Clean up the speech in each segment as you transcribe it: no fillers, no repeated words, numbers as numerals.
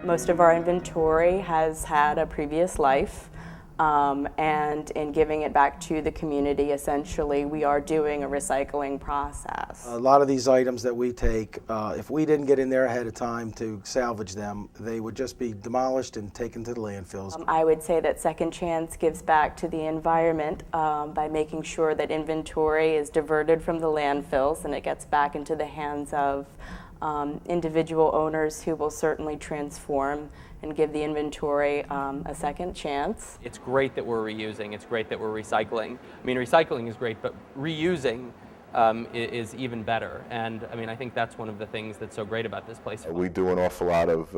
Most of our inventory has had a previous life, and in giving it back to the community, essentially, we are doing a recycling process. A lot of these items that we take, if we didn't get in there ahead of time to salvage them, they would just be demolished and taken to the landfills. I would say that Second Chance gives back to the environment by making sure that inventory is diverted from the landfills and it gets back into the hands of individual owners who will certainly transform and give the inventory a second chance. It's great that we're reusing, it's great that we're recycling. I mean, recycling is great, but reusing is even better. And I mean, I think that's one of the things that's so great about this place. We do an awful lot of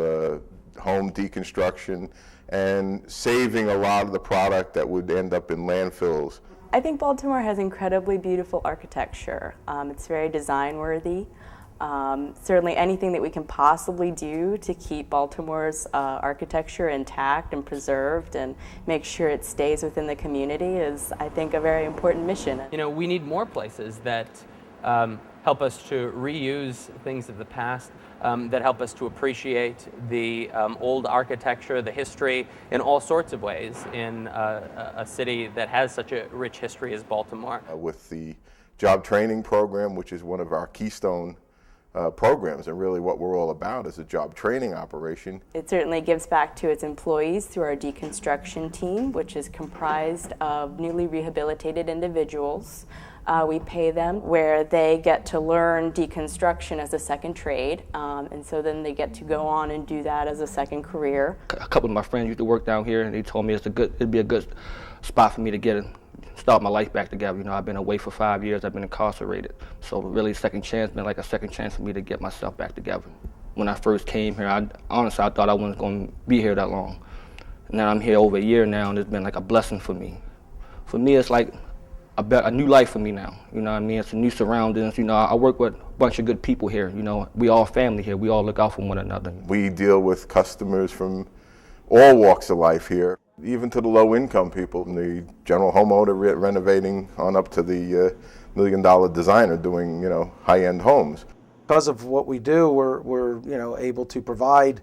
home deconstruction and saving a lot of the product that would end up in landfills. I think Baltimore has incredibly beautiful architecture. It's very design-worthy. Certainly anything that we can possibly do to keep Baltimore's architecture intact and preserved and make sure it stays within the community is, I think, a very important mission. You know, we need more places that help us to reuse things of the past, that help us to appreciate the old architecture, the history, in all sorts of ways in a city that has such a rich history as Baltimore. With the job training program, which is one of our keystone programs, and really what we're all about is a job training operation. It certainly gives back to its employees through our deconstruction team, which is comprised of newly rehabilitated individuals. We pay them where they get to learn deconstruction as a second trade, and so then they get to go on and do that as a second career. A couple of my friends used to work down here, and they told me it'd be a good spot for me to start my life back together. You know, I've been away for 5 years, I've been incarcerated. So really Second Chance been like a second chance for me to get myself back together. When I first came here, honestly, I thought I wasn't going to be here that long. And now I'm here over a year now, and it's been like a blessing for me. For me, it's like a new life for me now. You know what I mean? It's a new surroundings. You know, I work with a bunch of good people here. You know, we all family here. We all look out for one another. We deal with customers from all walks of life here, even to the low-income people, the general homeowner renovating on up to the million-dollar designer doing, you know, high-end homes. Because of what we do, we're you know, able to provide,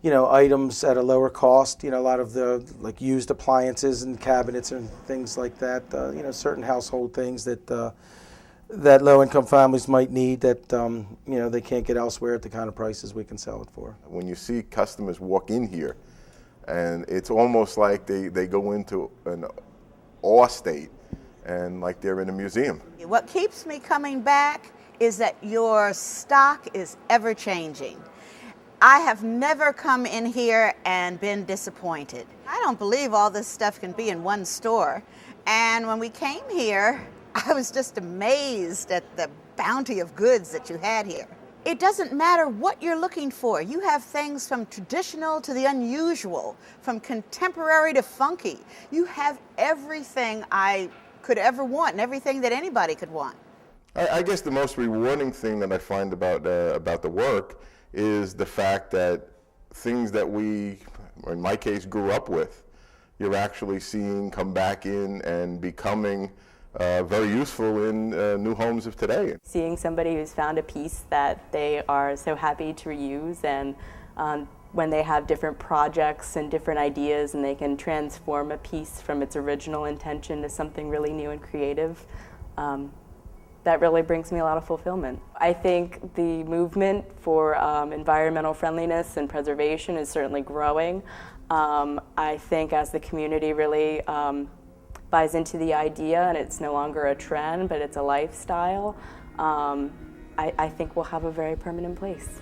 you know, items at a lower cost. You know, a lot of the like used appliances and cabinets and things like that. You know, certain household things that that low-income families might need that you know, they can't get elsewhere at the kind of prices we can sell it for. When you see customers walk in here, and it's almost like they go into an awe state and like they're in a museum. What keeps me coming back is that your stock is ever changing. I have never come in here and been disappointed. I don't believe all this stuff can be in one store. And when we came here, I was just amazed at the bounty of goods that you had here. It doesn't matter what you're looking for. You have things from traditional to the unusual, from contemporary to funky. You have everything I could ever want and everything that anybody could want. I guess the most rewarding thing that I find about the work is the fact that things that we, or in my case, grew up with, you're actually seeing come back in and becoming very useful in new homes of today. Seeing somebody who's found a piece that they are so happy to reuse, and when they have different projects and different ideas and they can transform a piece from its original intention to something really new and creative, that really brings me a lot of fulfillment. I think the movement for environmental friendliness and preservation is certainly growing. I think as the community really buys into the idea and it's no longer a trend, but it's a lifestyle, I think we'll have a very permanent place.